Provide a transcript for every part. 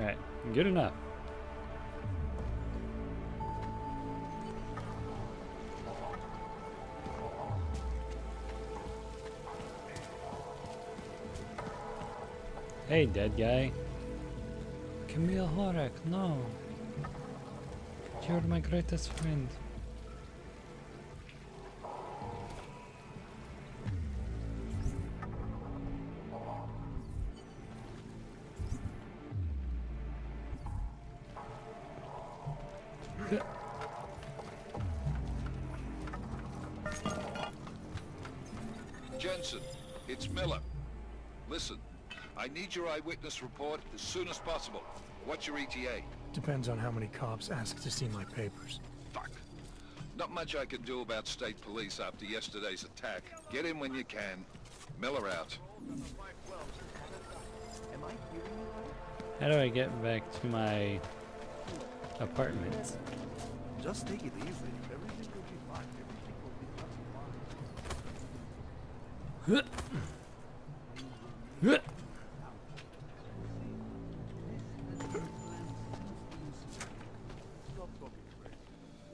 Alright, good enough. Hey, dead guy. Camille Horek, no. You're my greatest friend. Jensen, it's Miller. Listen, I need your eyewitness report as soon as possible. What's your ETA? Depends on how many cops ask to see my papers. Fuck. Not much I can do about state police after yesterday's attack. Get in when you can. Miller out. How do I get back to my apartment? Just take it easy. Everything will be fine. Everything will be fine. Stop talking crazy.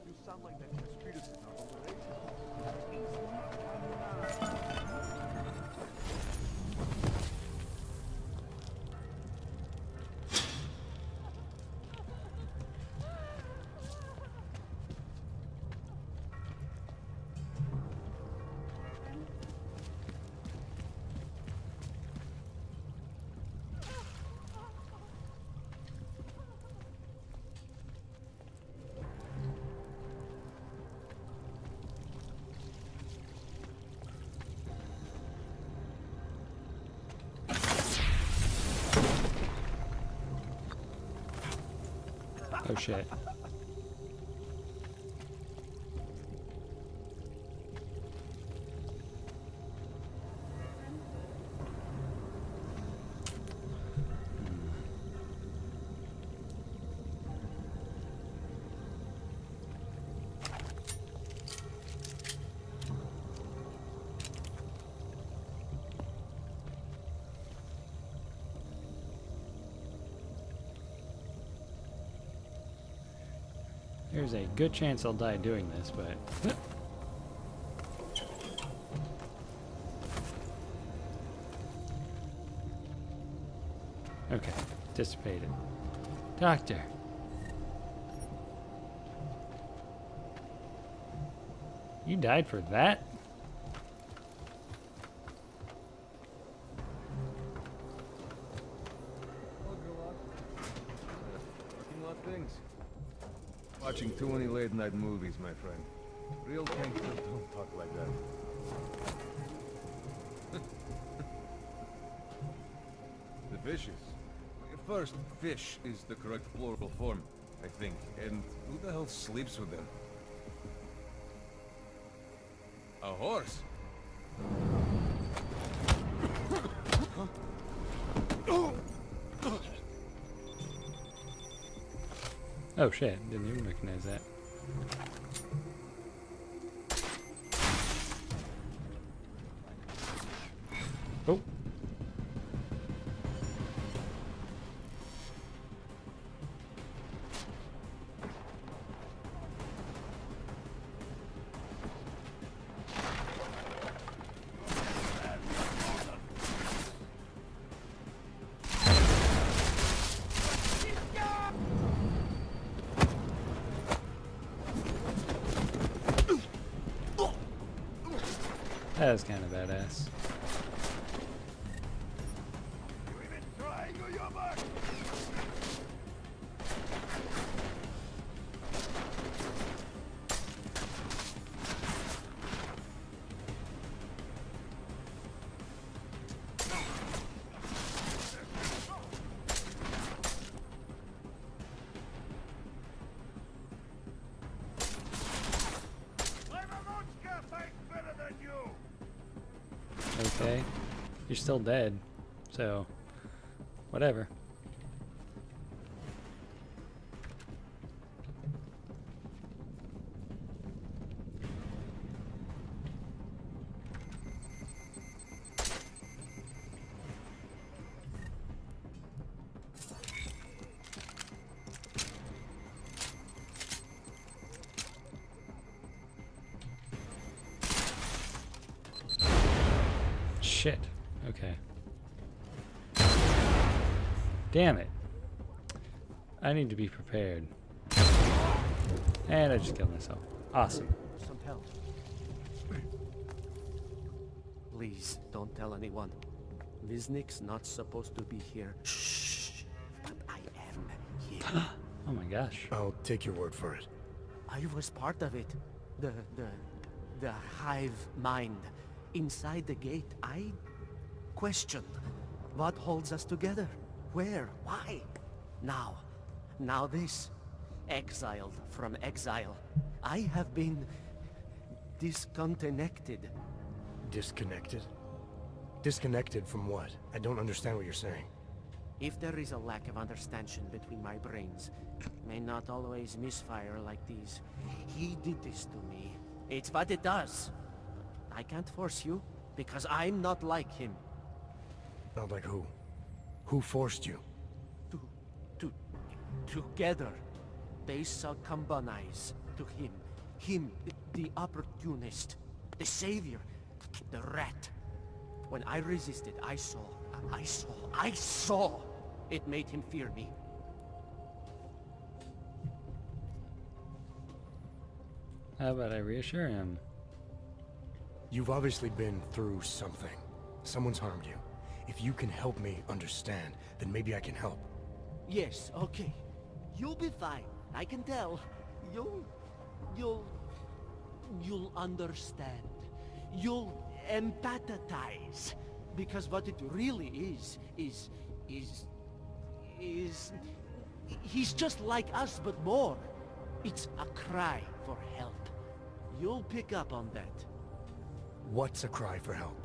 You sound like that conspiracy novel. Oh shit. There's a good chance I'll die doing this, but... Okay, dissipated. Doctor! You died for that? Parking lot things. Watching too many late-night movies, my friend. Real gangsters don't talk like that. The fishes. First, fish is the correct plural form, I think. And who the hell sleeps with them? A horse? Oh shit, didn't even recognize that. Oh. That was kind of badass. Okay, you're still dead, so whatever. shit. Okay. Damn it. I need to be prepared. And I just killed myself. Awesome. Some help. Please, don't tell anyone. Viznik's not supposed to be here. Shh. But I am here. Oh my gosh. I'll take your word for it. I was part of it. The hive mind. Inside the gate, I questioned what holds us together. Where? Why? Now this. Exiled from exile. I have been disconnected. Disconnected? Disconnected from what? I don't understand what you're saying. If there is a lack of understanding between my brains, may not always misfire like these. He did this to me. It's what it does. I can't force you, because I'm not like him. Not like who? Who forced you? Together, they succumbanize to him. Him, the opportunist, the savior, the rat. When I resisted, I saw. It made him fear me. How about I reassure him? You've obviously been through something. Someone's harmed you. If you can help me understand, then maybe I can help. Yes, okay. You'll be fine. I can tell. You'll understand. You'll empathize. Because what it really is he's just like us, but more. It's a cry for help. You'll pick up on that. What's a cry for help?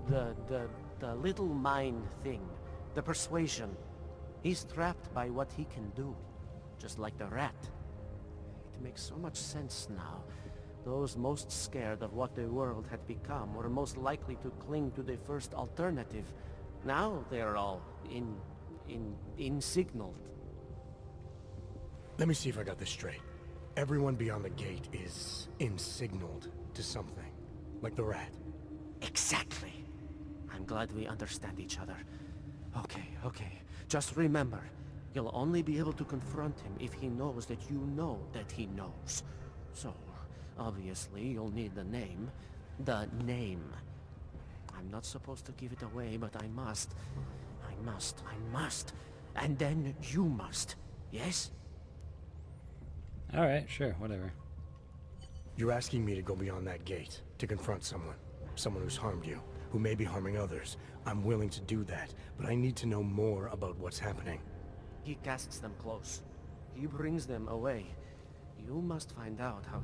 The little mind thing. The persuasion. He's trapped by what he can do. Just like the rat. It makes so much sense now. Those most scared of what the world had become were most likely to cling to the first alternative. Now they're all insignaled. Let me see if I got this straight. Everyone beyond the gate is insignaled to something. Like the rat. Exactly. I'm glad we understand each other. Okay. Just remember, you'll only be able to confront him if he knows that you know that he knows. So, obviously, you'll need the name. The name. I'm not supposed to give it away, but I must. And then you must. Yes? Alright, sure, whatever. You're asking me to go beyond that gate, to confront someone. Someone who's harmed you, who may be harming others. I'm willing to do that, but I need to know more about what's happening. He casts them close. He brings them away. You must find out how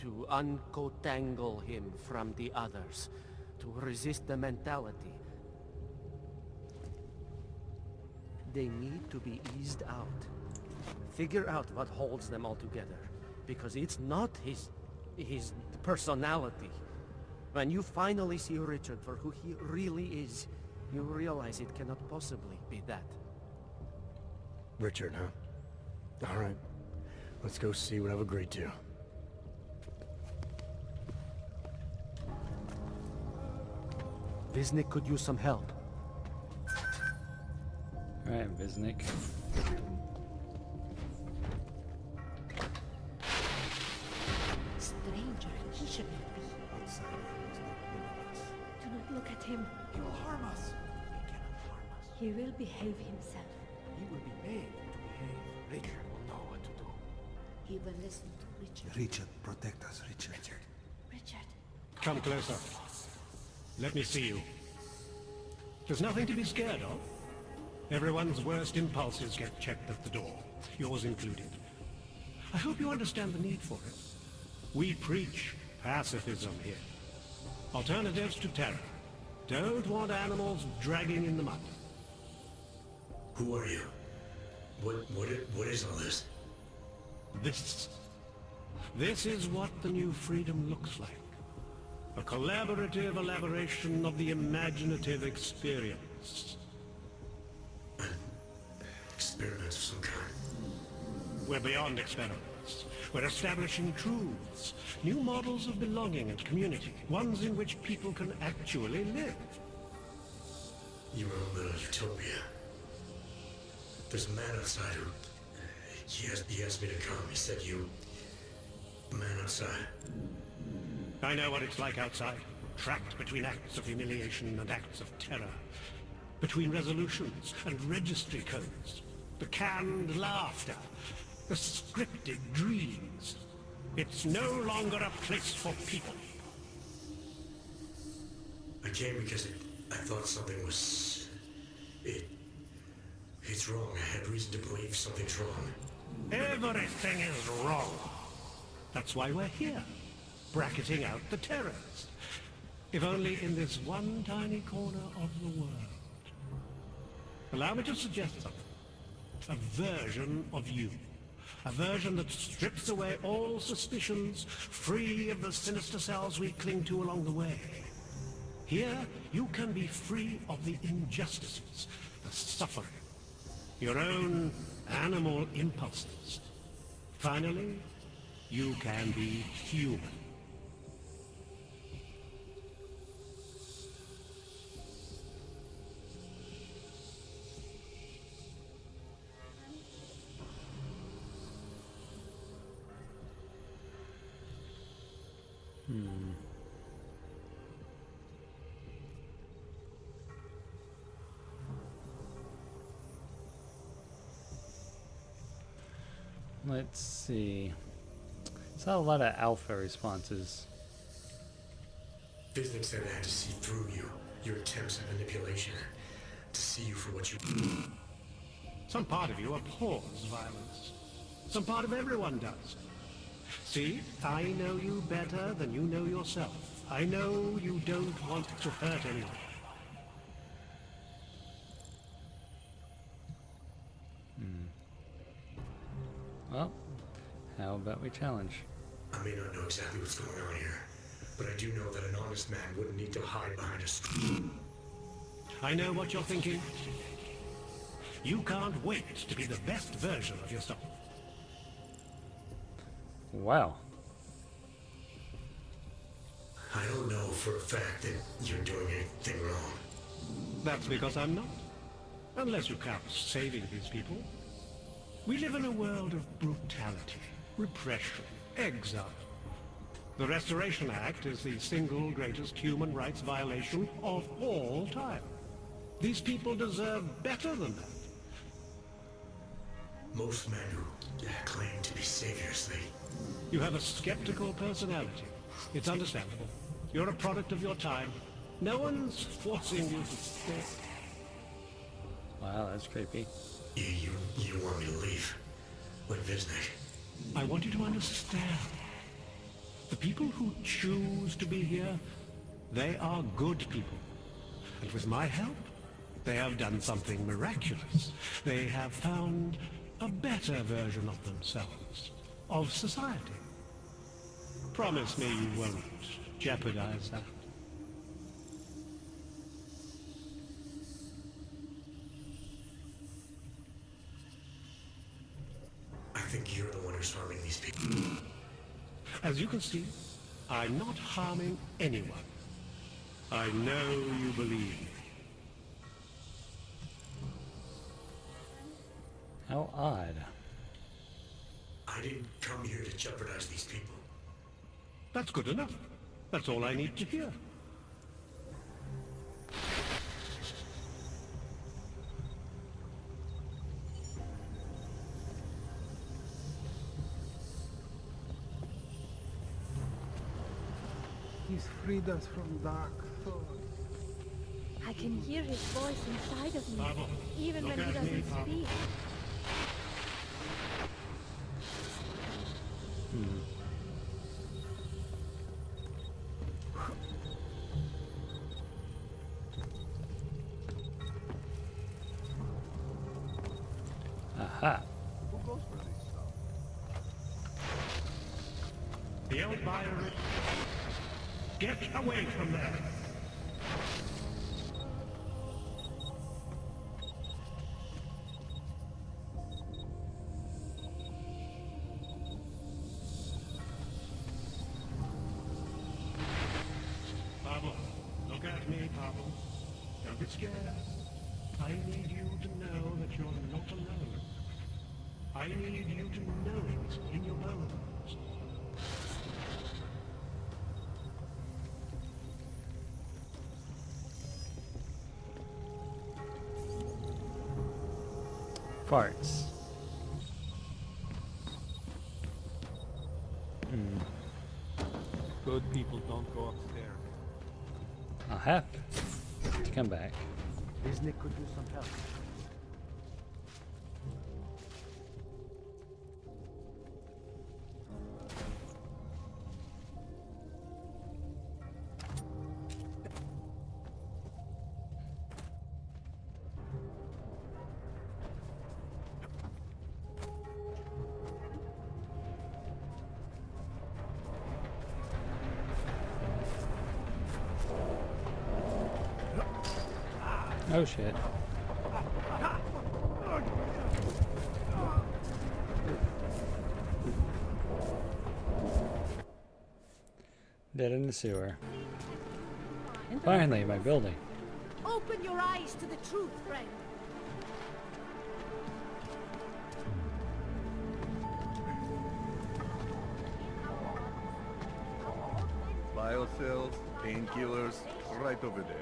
to uncotangle him from the others. To resist the mentality. They need to be eased out. Figure out what holds them all together. Because it's not his personality. When you finally see Richard for who he really is, you realize it cannot possibly be that. Richard, huh? Alright. Let's go see what I've agreed to. Viznik could use some help. Alright, Viznik. Stranger, he should not be. Do not look at him. He will harm us. He cannot harm us. He will behave himself. He will be made to behave. Richard will know what to do. He will listen to Richard. Richard, protect us, Richard. Richard. Come closer. Let me see you. There's nothing to be scared of. Everyone's worst impulses get checked at the door, yours included. I hope you understand the need for it. We preach pacifism here. Alternatives to terror. Don't want animals dragging in the mud. Who are you? What is all this? This is what the new freedom looks like. A collaborative elaboration of the imaginative experience. Experiments of some kind. We're beyond experiments. We're establishing truths, new models of belonging and community, ones in which people can actually live. Your own little utopia. There's a man outside who... He asked me to come. He said you... A man outside. I know what it's like outside, trapped between acts of humiliation and acts of terror. Between resolutions and registry codes. The canned laughter. The scripted dreams. It's no longer a place for people. I came because I thought something was... It's wrong. I had reason to believe something's wrong. Everything is wrong. That's why we're here, bracketing out the terrors. If only in this one tiny corner of the world. Allow me to suggest something. A version of you. A version that strips away all suspicions, free of the sinister cells we cling to along the way. Here, you can be free of the injustices, the suffering, your own animal impulses. Finally, you can be human. Let's see. Saw a lot of alpha responses. Visnick said I had to see through you, your attempts at manipulation, to see you for what you... Some part of you abhors violence. Some part of everyone does. See, I know you better than you know yourself. I know you don't want to hurt anyone. Well, how about we challenge? I may not know exactly what's going on here, but I do know that an honest man wouldn't need to hide behind a screen. I know what you're thinking. You can't wait to be the best version of yourself. Wow. I don't know for a fact that you're doing anything wrong. That's because I'm not. Unless you count saving these people. We live in a world of brutality, repression, exile. The Restoration Act is the single greatest human rights violation of all time. These people deserve better than that. Most men who claim to be saviors, You have a skeptical personality. It's understandable. You're a product of your time. No one's forcing you to stay. Wow, that's creepy. You want me to leave? Like Visnick? I want you to understand. The people who choose to be here, they are good people. And with my help, they have done something miraculous. They have found a better version of themselves, of society. Promise me you won't jeopardize that. I think you're the one who's harming these people. As you can see, I'm not harming anyone. I know you believe me. How odd. I didn't come here to jeopardize these people. That's good enough. That's all I need to hear. He's freed us from dark thoughts. I can hear his voice inside of me, Bravo. even Look when he at me, doesn't Bravo. speak. Aha. Who goes for this stuff? The old buyer. Get away from there. I need you to know it in your bones. Farts. Good people don't go upstairs. I'll have to come back. Disney could use some help. Oh shit. Dead in the sewer. Finally, my building. Open your eyes to the truth, friend. Biocells, painkillers, right over there.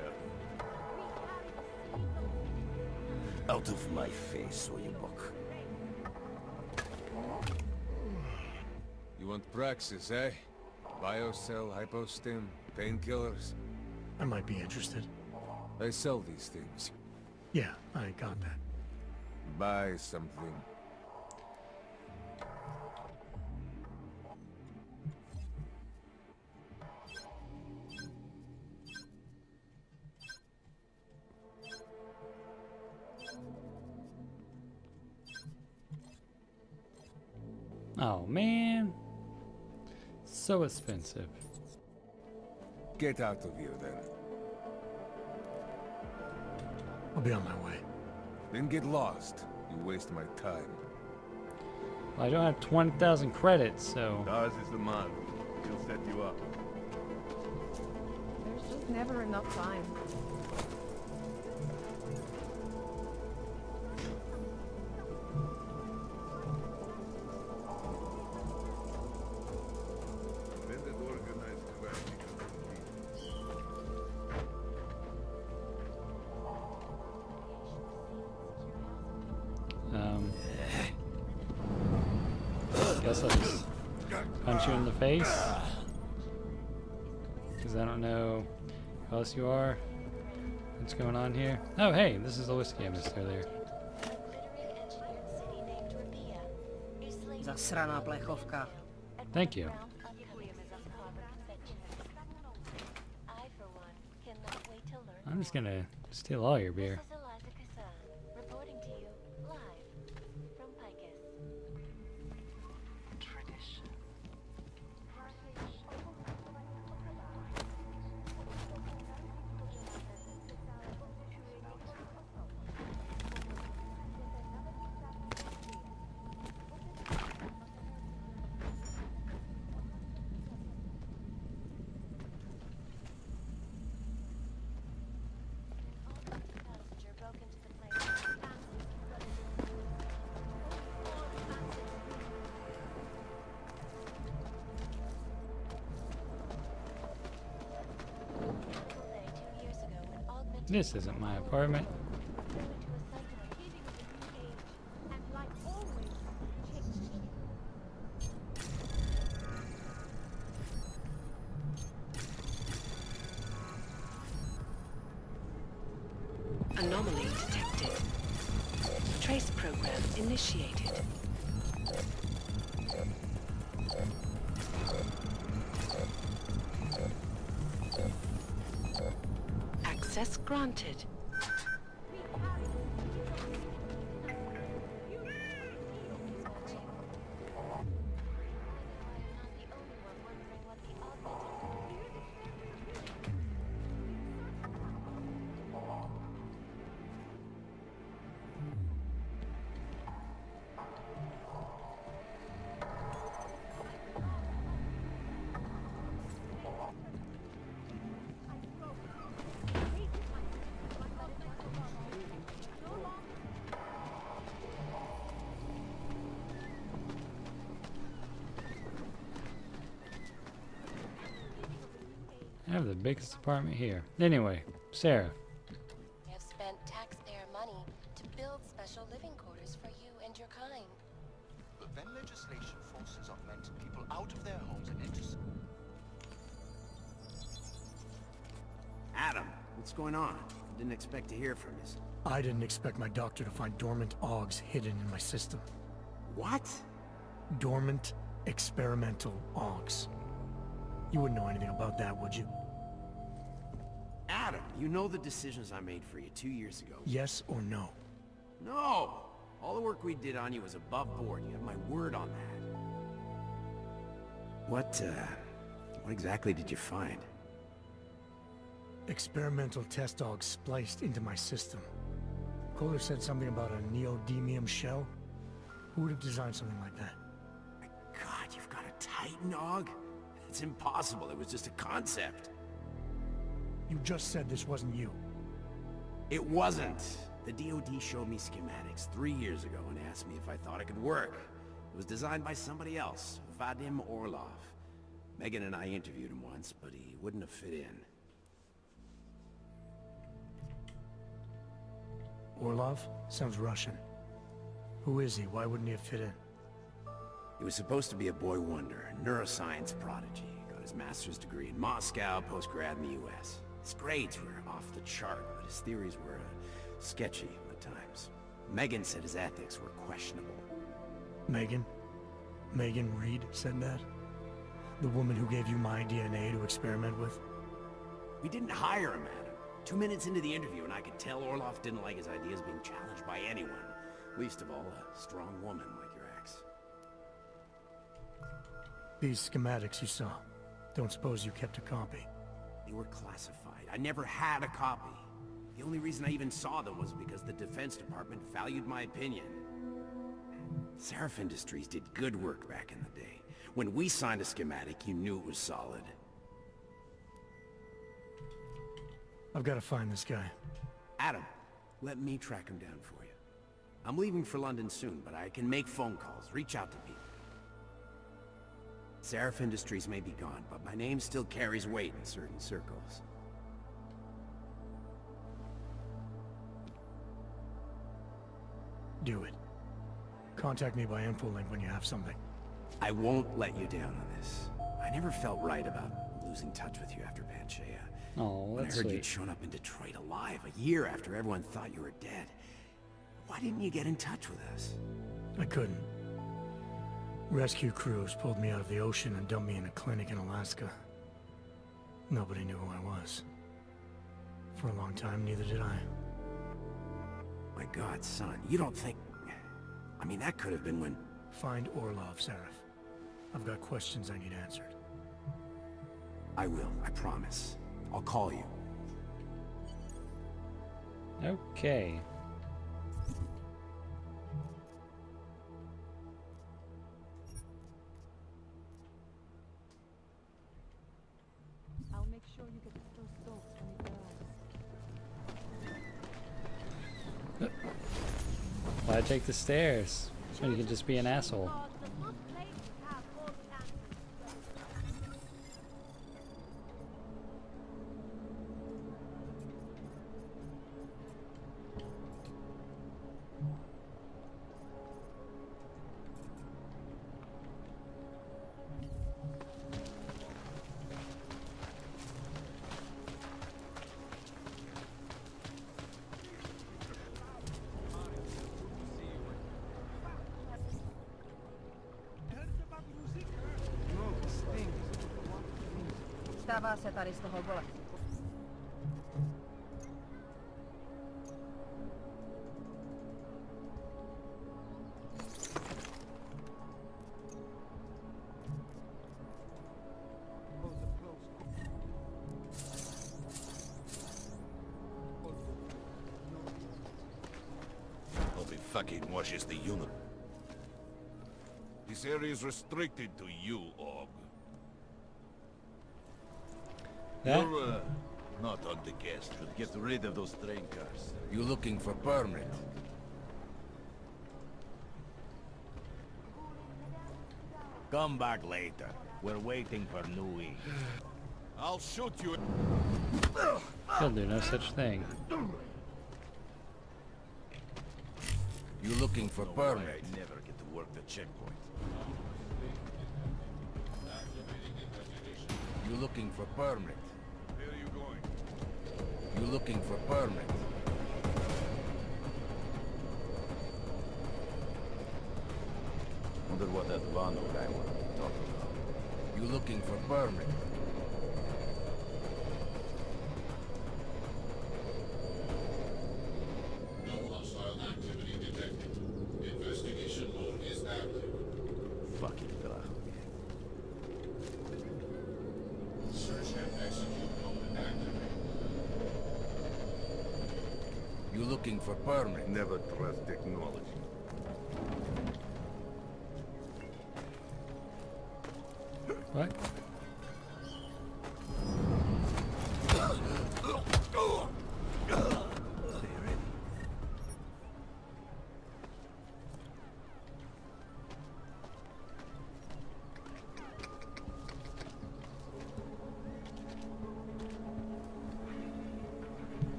Out of my face, or you book. You want Praxis, eh? Biocell, hypostim, painkillers. I might be interested. I sell these things. Yeah, I got that. Buy something. Oh man. So expensive. Get out of here, then. I'll be on my way. Then get lost. You waste my time. Well, I don't have 20,000 credits, so... Dars is the man. He'll set you up. There's just never enough time. Guess I'll just punch you in the face. Because I don't know who else you are. What's going on here? Oh, hey, this is the whiskey I missed earlier. Zasraná plechovka. Thank you. I'm just gonna steal all your beer. This isn't my apartment. Anomaly detected. Trace program initiated. Access granted. have the biggest apartment here. Anyway, Sarah. We have spent taxpayer money to build special living quarters for you and your kind. But then legislation forces on men people out of their homes and into... Adam, what's going on? Didn't expect to hear from you. I didn't expect my doctor to find dormant augs hidden in my system. What? Dormant experimental augs. You wouldn't know anything about that, would you? Adam, you know the decisions I made for you 2 years ago. Yes or no? No! All the work we did on you was above board. You have my word on that. What exactly did you find? Experimental test augs spliced into my system. Kohler said something about a neodymium shell. Who would have designed something like that? My God, you've got a Titan aug? It's impossible. It was just a concept. You just said this wasn't you. It wasn't. The DoD showed me schematics 3 years ago and asked me if I thought it could work. It was designed by somebody else, Vadim Orlov. Megan and I interviewed him once, but he wouldn't have fit in. Orlov? Sounds Russian. Who is he? Why wouldn't he have fit in? He was supposed to be a boy wonder, a neuroscience prodigy. Got his master's degree in Moscow, post-grad in the US. His grades were off the chart, but his theories were sketchy at times. Megan said his ethics were questionable. Megan? Megan Reed said that? The woman who gave you my DNA to experiment with? We didn't hire him, Adam. 2 minutes into the interview and I could tell Orlov didn't like his ideas being challenged by anyone. Least of all, a strong woman like your ex. These schematics you saw. Don't suppose you kept a copy? They were classified. I never had a copy. The only reason I even saw them was because the Defense Department valued my opinion. Seraph Industries did good work back in the day. When we signed a schematic, you knew it was solid. I've got to find this guy. Adam, let me track him down for you. I'm leaving for London soon, but I can make phone calls, reach out to people. Seraph Industries may be gone, but my name still carries weight in certain circles. Do it. Contact me by infolink when you have something. I won't let you down on this. I never felt right about losing touch with you after Panchea. Oh, When I that's heard sweet. you'd shown up in Detroit alive a year after everyone thought you were dead. Why didn't you get in touch with us? I couldn't. Rescue crews pulled me out of the ocean and dumped me in a clinic in Alaska. Nobody knew who I was. For a long time, neither did I. My God, son, you don't think... I mean, that could have been when... Find Orlov, Seraph. I've got questions I need answered. I will, I promise. I'll call you. Okay. I'll make sure you get the first dose when he goes. Why take the stairs? So you can just be an asshole. Stava se tady z toho vole. Hope he fucking washes the unit. This area is restricted to you, Og. Yeah? You're, not on the guest. Should get rid of those train cars. You looking for permit? Come back later. We're waiting for Nui. I'll shoot you. He'll do no such thing. You looking for permit? I never get to work the checkpoint. You looking for permit? Where are you going? You looking for permit? Wonder what that Vano guy wanted to talk about. You looking for permit? No hostile activity detected. Investigation mode is active. Fucking carajo. Search and execute mode activated. You looking for permit? Never trust technology. What?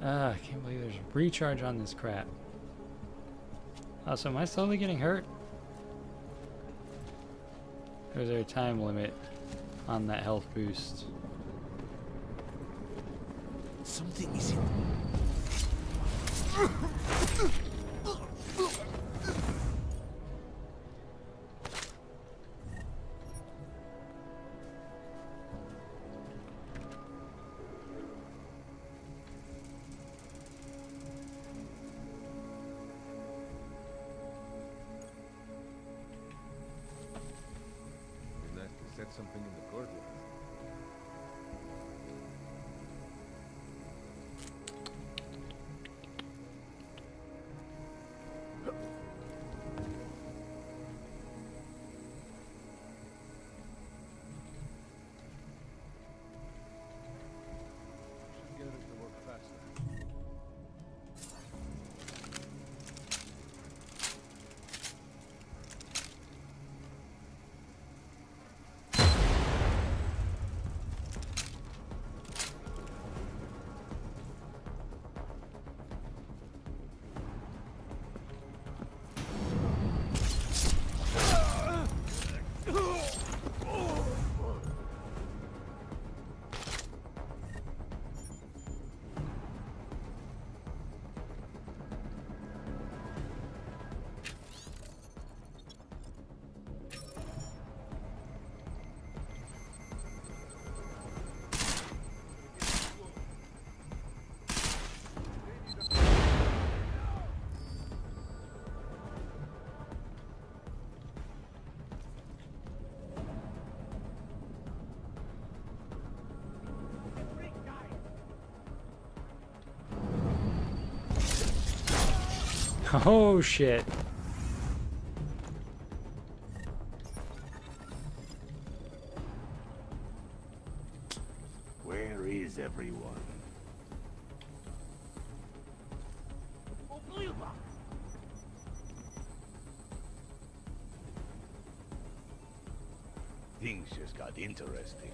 I can't believe there's a recharge on this crap. Oh, so am I slowly getting hurt? Or is there a time limit on that health boost? Something is in. Set something in the courtyard. Should get it to work faster. Oh shit. Where is everyone? Things just got interesting.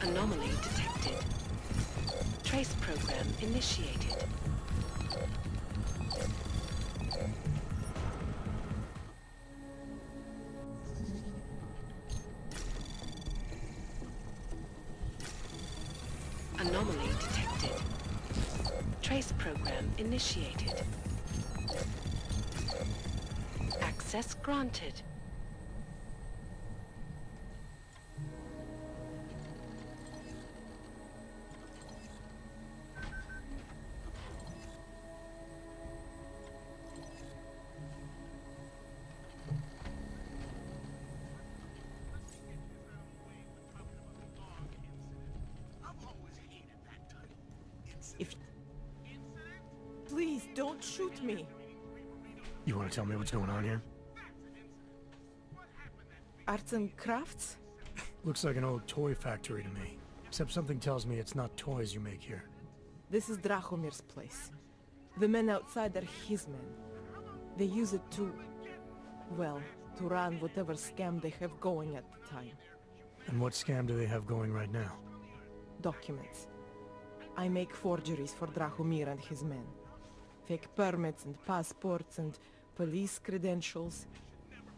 Anomaly detected. Trace program initiated. Anomaly detected. Trace program initiated. Access granted. If... Please, don't shoot me. You want to tell me what's going on here? Arts and crafts? Looks like an old toy factory to me. Except something tells me it's not toys you make here. This is Drahomir's place. The men outside are his men. They use it to... well, to run whatever scam they have going at the time. And what scam do they have going right now? Documents. I make forgeries for Drahomir and his men. Fake permits and passports and police credentials.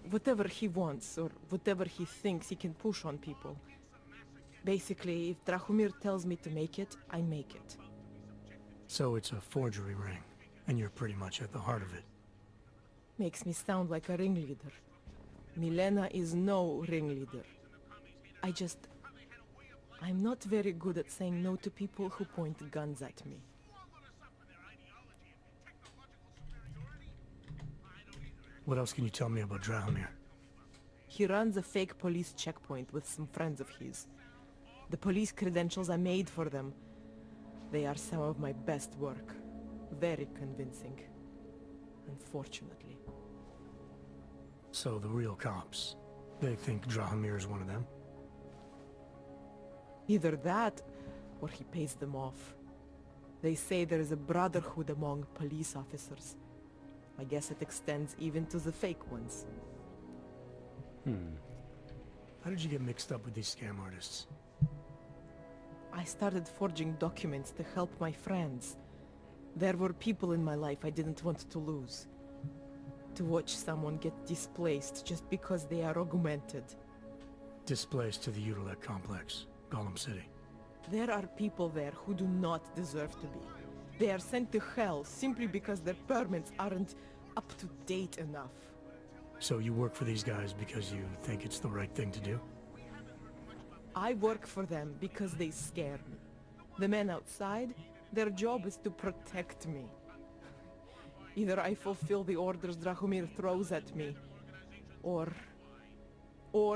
Whatever he wants, or whatever he thinks he can push on people. Basically, if Drahomir tells me to make it, I make it. So it's a forgery ring, and you're pretty much at the heart of it. Makes me sound like a ringleader. Milena is no ringleader. I'm not very good at saying no to people who point guns at me. What else can you tell me about Drahomir? He runs a fake police checkpoint with some friends of his. The police credentials I made for them, they are some of my best work. Very convincing. Unfortunately. So the real cops, they think Drahomir is one of them? Either that, or he pays them off. They say there is a brotherhood among police officers. I guess it extends even to the fake ones. How did you get mixed up with these scam artists? I started forging documents to help my friends. There were people in my life I didn't want to lose. To watch someone get displaced just because they are augmented. Displaced to the Utilec complex, Gollum City. There are people there who do not deserve to be. They are sent to hell simply because their permits aren't up to date enough. So you work for these guys because you think it's the right thing to do? I work for them because they scare me. The men outside, their job is to protect me. Either I fulfill the orders Drahomir throws at me, or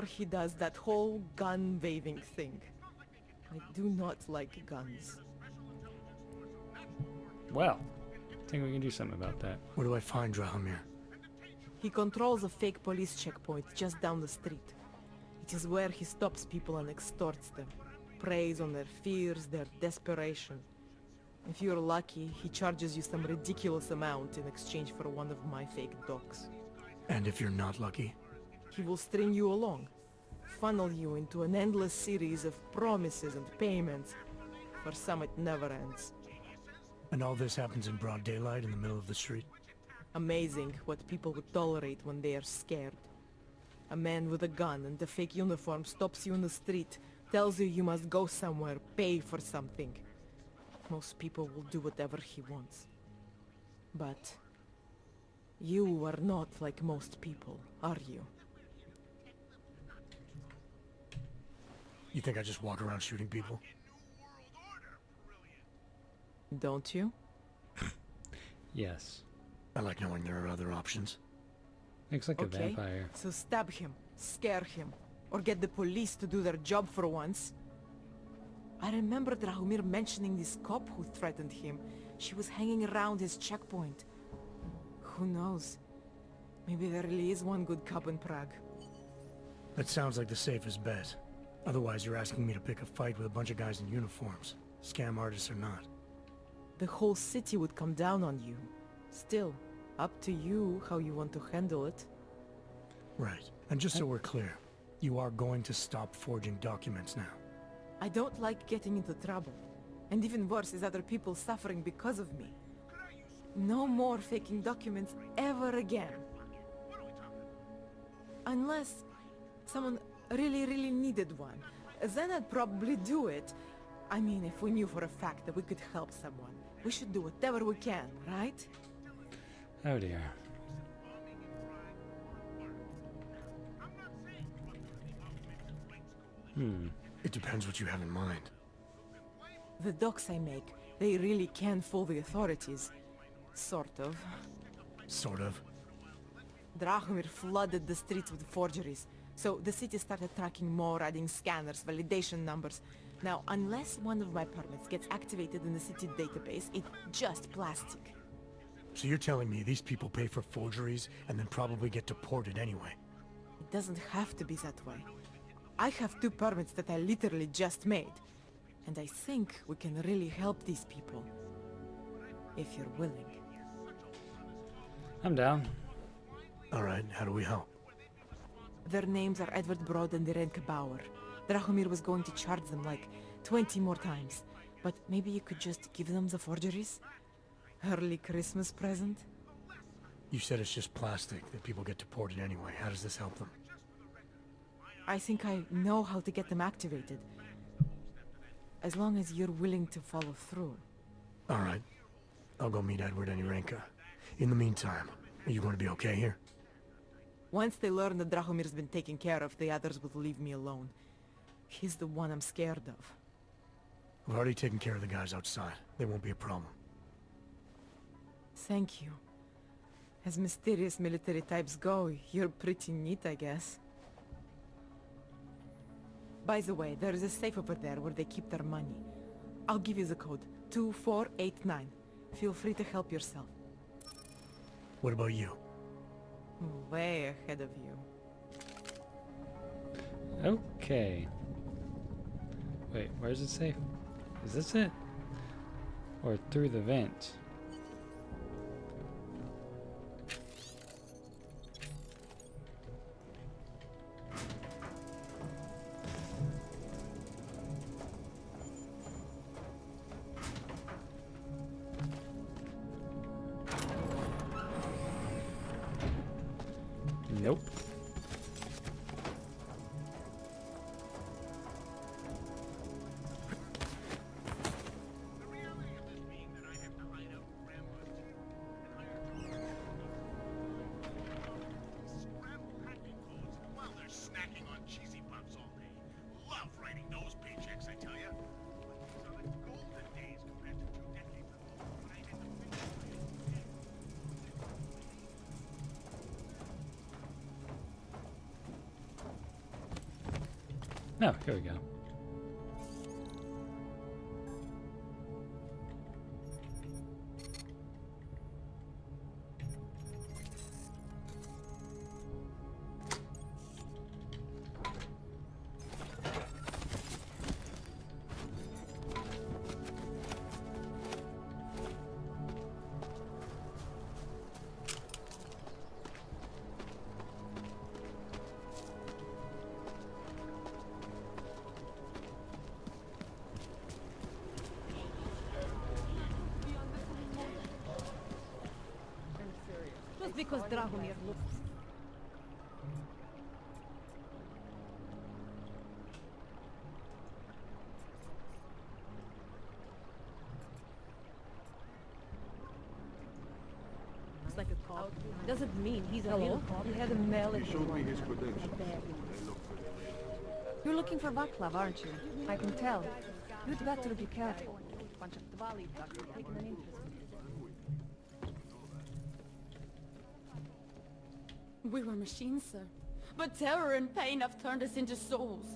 he does that whole gun-waving thing. I do not like guns. Well, I think we can do something about that. Where do I find Drahomir? He controls a fake police checkpoint just down the street. It is where he stops people and extorts them. Preys on their fears, their desperation. If you're lucky, he charges you some ridiculous amount in exchange for one of my fake docs. And if you're not lucky? He will string you along. Funnel you into an endless series of promises and payments. For some it never ends. And all this happens in broad daylight in the middle of the street? Amazing what people would tolerate when they are scared. A man with a gun and a fake uniform stops you in the street, tells you you must go somewhere, pay for something. Most people will do whatever he wants. But you are not like most people, are you? You think I just walk around shooting people? Don't you? Yes. I like knowing there are other options. Looks like a Okay, vampire. so stab him, scare him, or get the police to do their job for once. I remember Drahomir mentioning this cop who threatened him. She was hanging around his checkpoint. Who knows? Maybe there really is one good cop in Prague. That sounds like the safest bet. Otherwise, you're asking me to pick a fight with a bunch of guys in uniforms. Scam artists or not. The whole city would come down on you. Still, up to you how you want to handle it. Right. And just so we're clear, you are going to stop forging documents now. I don't like getting into trouble. And even worse is other people suffering because of me. No more faking documents ever again. Unless someone really needed one. Then I'd probably do it. I mean, if we knew for a fact that we could help someone, we should do whatever we can, right? Oh dear. It depends what you have in mind. The docs I make, they really can fool the authorities. Sort of. Sort of. Drahomir flooded the streets with forgeries, so the city started tracking more, adding scanners, validation numbers. Now, unless one of my permits gets activated in the city database, it's just plastic. So you're telling me these people pay for forgeries and then probably get deported anyway? It doesn't have to be that way. I have 2 permits that I literally just made. And I think we can really help these people. If you're willing. I'm down. Alright, how do we help? Their names are Edward Broad and Irenka Bauer. Drahomir was going to charge them like 20 more times. But maybe you could just give them the forgeries? Early Christmas present? You said it's just plastic, that people get deported anyway. How does this help them? I think I know how to get them activated. As long as you're willing to follow through. Alright. I'll go meet Edward and Irenka. In the meantime, are you going to be okay here? Once they learn that Drahomir's been taken care of, the others will leave me alone. He's the one I'm scared of. We've already taken care of the guys outside. They won't be a problem. Thank you. As mysterious military types go, you're pretty neat, I guess. By the way, there is a safe over there where they keep their money. I'll give you the code. 2489. Feel free to help yourself. What about you? Way ahead of you. Okay. Wait, where's it safe? Is this it? Or through the vent? Nope. No, here we go. Just because Drahomir looks... like a cop. Doesn't mean he's a real cop. He had a melody. He showed me his credentials. You're looking for Vaclav, aren't you? I can tell. You'd better be careful. Bunch of Dvali thugs have taken an interest in you. We were machines, sir. But terror and pain have turned us into souls.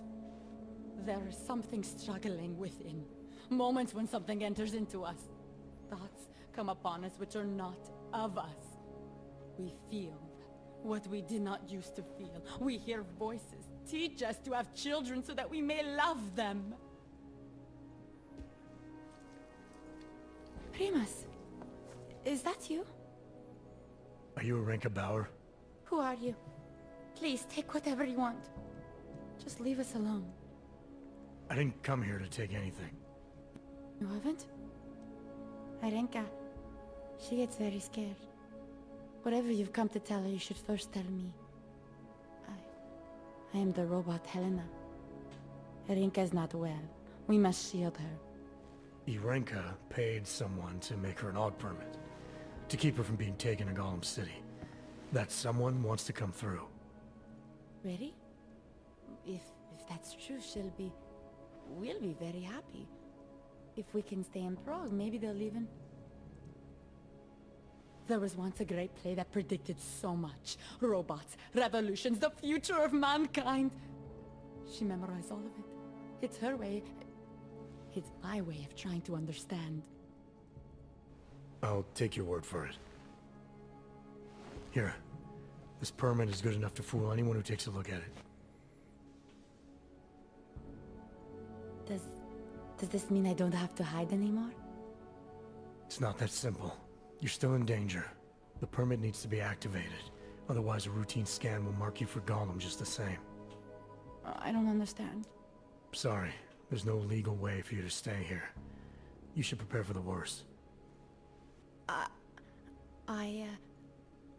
There is something struggling within. Moments when something enters into us. Thoughts come upon us which are not of us. We feel what we did not used to feel. We hear voices. Teach us to have children so that we may love them. Primus, is that you? Are you Irenka Bauer? Who are you? Please, take whatever you want. Just leave us alone. I didn't come here to take anything. You haven't? Irenka, she gets very scared. Whatever you've come to tell her, you should first tell me. I am the robot Helena. Irenka is not well. We must shield her. Irenka paid someone to make her an AUG permit. To keep her from being taken to Golem City. That someone wants to come through. Really? If that's true, we'll be very happy. If we can stay in Prague, maybe they'll even... There was once a great play that predicted so much. Robots, revolutions, the future of mankind. She memorized all of it. It's her way. It's my way of trying to understand. I'll take your word for it. Here. This permit is good enough to fool anyone who takes a look at it. Does this mean I don't have to hide anymore? It's not that simple. You're still in danger. The permit needs to be activated. Otherwise, a routine scan will mark you for Gollum just the same. I don't understand. Sorry. There's no legal way for you to stay here. You should prepare for the worst.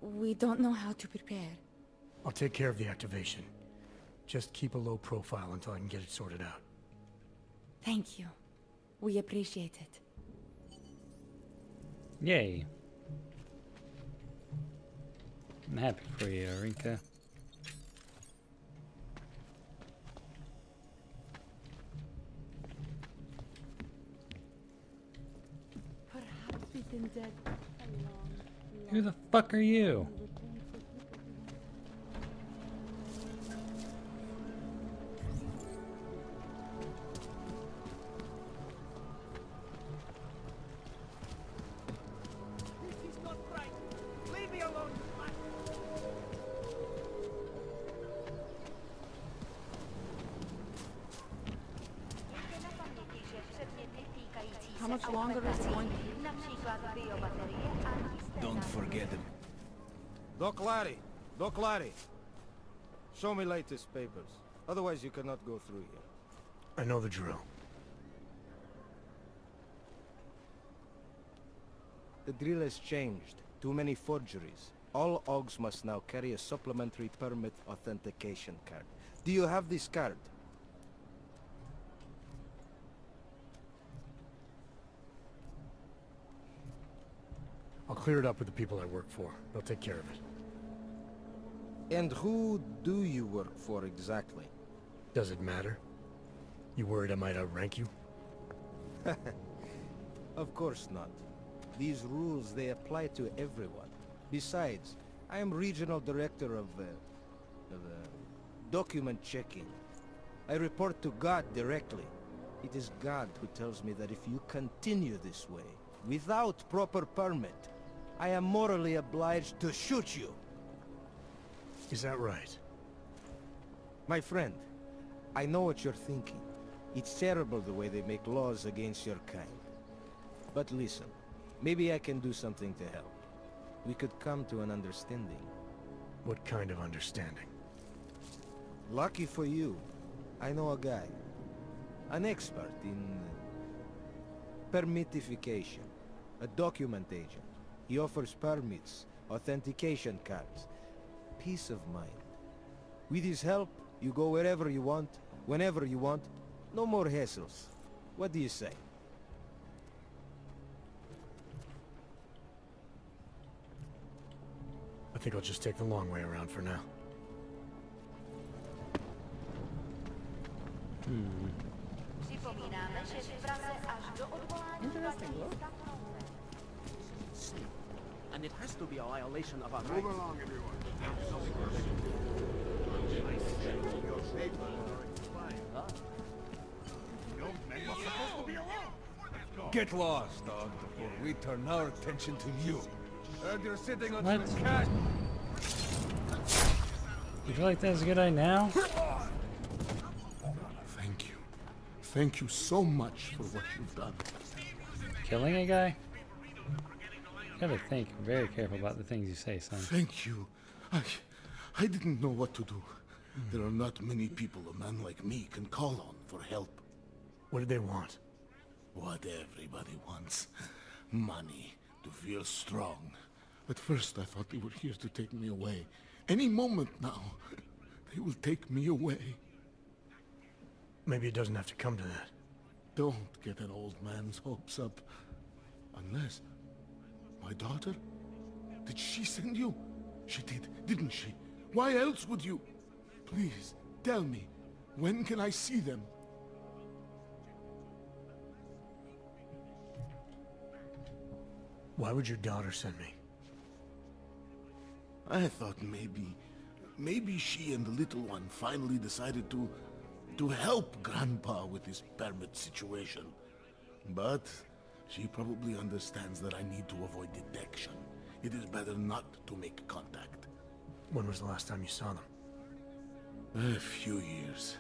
We don't know how to prepare. I'll take care of the activation. Just keep a low profile until I can get it sorted out. Thank you. We appreciate it. Yay. I'm happy for you, Rinka. Perhaps we've been dead a long Who the fuck are you? How much longer is it going to be? Don't forget him. Doc Larry! Doc Larry! Show me latest papers. Otherwise you cannot go through here. I know the drill. The drill has changed. Too many forgeries. All OGs must now carry a supplementary permit authentication card. Do you have this card? I'll clear it up with the people I work for. They'll take care of it. And who do you work for exactly? Does it matter? You worried I might outrank you? Of course not. These rules, they apply to everyone. Besides, I am regional director of document checking. I report to God directly. It is God who tells me that if you continue this way, without proper permit, I am morally obliged to shoot you. Is that right? My friend, I know what you're thinking. It's terrible the way they make laws against your kind. But listen, maybe I can do something to help. We could come to an understanding. What kind of understanding? Lucky for you, I know a guy. An expert in permitification. A document agent. He offers permits, authentication cards. Peace of mind. With his help, you go wherever you want, whenever you want. No more hassles. What do you say? I think I'll just take the long way around for now. Interesting look. And it has to be a violation of our rights. Move along, everyone. Get lost, dog, before we turn our attention to you. Heard you're sitting on What? some cash. You feel like that's a good idea now? Thank you. Thank you so much for what you've done. Killing a guy? You gotta think very careful about the things you say, son. Thank you. I didn't know what to do. There are not many people a man like me can call on for help. What did they want? What everybody wants. Money. To feel strong. At first I thought they were here to take me away. Any moment now, they will take me away. Maybe it doesn't have to come to that. Don't get an old man's hopes up. Unless... My daughter? Did she send you? She did, didn't she? Why else would you? Please, tell me. When can I see them? Why would your daughter send me? I thought maybe she and the little one finally decided to help Grandpa with his permit situation. But she probably understands that I need to avoid detection. It is better not to make contact. When was the last time you saw them? A few years.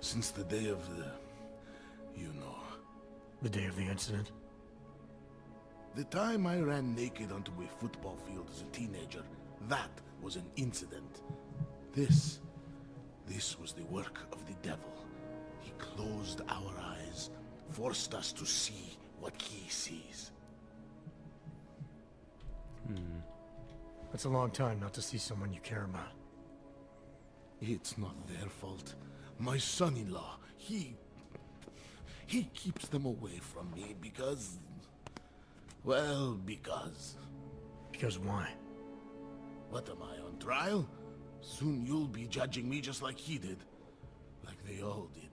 Since the day of the... you know. The day of the incident? The time I ran naked onto a football field as a teenager, that was an incident. This was the work of the devil. He closed our eyes, forced us to see what he sees. That's a long time not to see someone you care about. It's not their fault. My son-in-law, he keeps them away from me because... well, because... Because why? What am I, on trial? Soon you'll be judging me just like he did. Like they all did.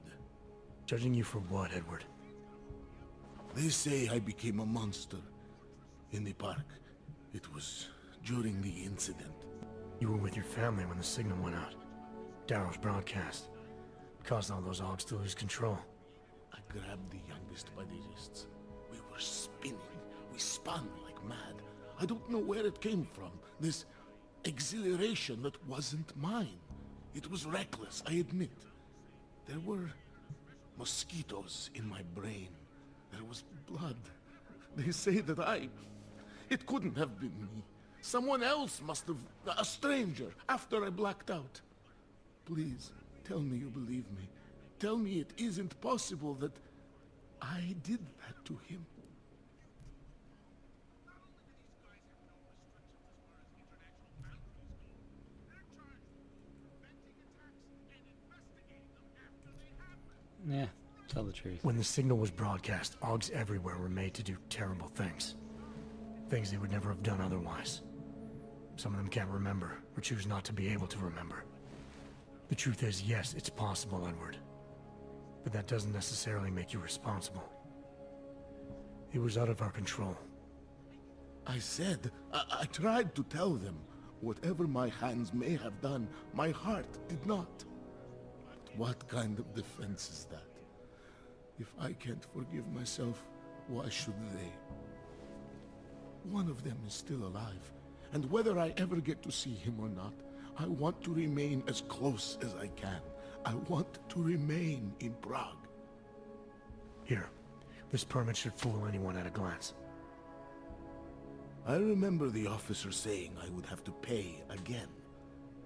Judging you for what, Edward? They say I became a monster. In the park. It was during the incident. You were with your family when the signal went out. Darrow's broadcast. Caused all those Augs to lose control. I grabbed the youngest by the wrists. We were spinning. We spun like mad. I don't know where it came from. This exhilaration that wasn't mine. It was reckless, I admit. There were mosquitoes in my brain. There was blood. They say that it couldn't have been me. Someone else must have... a stranger, after I blacked out. Please, tell me you believe me. Tell me it isn't possible that I did that to him. Yeah, tell the truth. When the signal was broadcast, Augs everywhere were made to do terrible things. Things they would never have done otherwise. Some of them can't remember, or choose not to be able to remember. The truth is, yes, it's possible, Edward. But that doesn't necessarily make you responsible. It was out of our control. I said, I tried to tell them. Whatever my hands may have done, my heart did not. But what kind of defense is that? If I can't forgive myself, why should they? One of them is still alive, and whether I ever get to see him or not, I want to remain as close as I can. I want to remain in Prague. Here, this permit should fool anyone at a glance. I remember the officer saying I would have to pay again.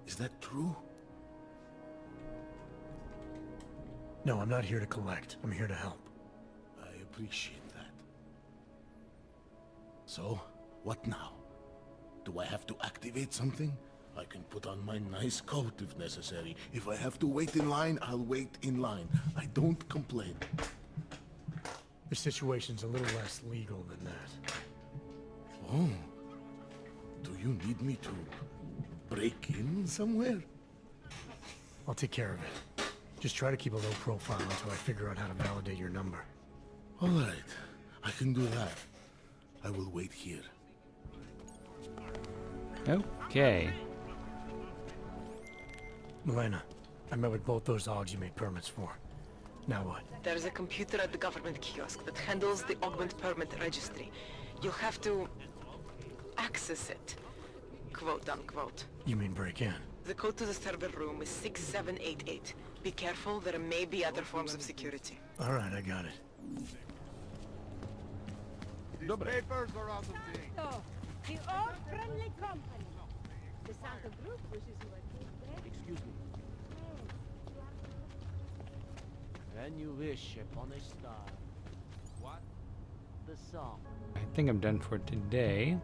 Is that true? No, I'm not here to collect. I'm here to help. I appreciate that. So, what now? Do I have to activate something? I can put on my nice coat if necessary. If I have to wait in line, I'll wait in line. I don't complain. The situation's a little less legal than that. Oh. Do you need me to break in somewhere? I'll take care of it. Just try to keep a low profile until I figure out how to validate your number. All right. I can do that. I will wait here. Okay. Milena, I met with both those Augs you made permits for. Now what? There's a computer at the government kiosk that handles the augment permit registry. You'll have to access it, quote unquote. You mean break in? The code to the server room is 6788. Be careful, there may be other forms of security. All right, I got it. These papers are out of date. The old friendly company. The Santa Group wishes you a good day. Excuse me. When you wish upon a star. What? The song. I think I'm done for today.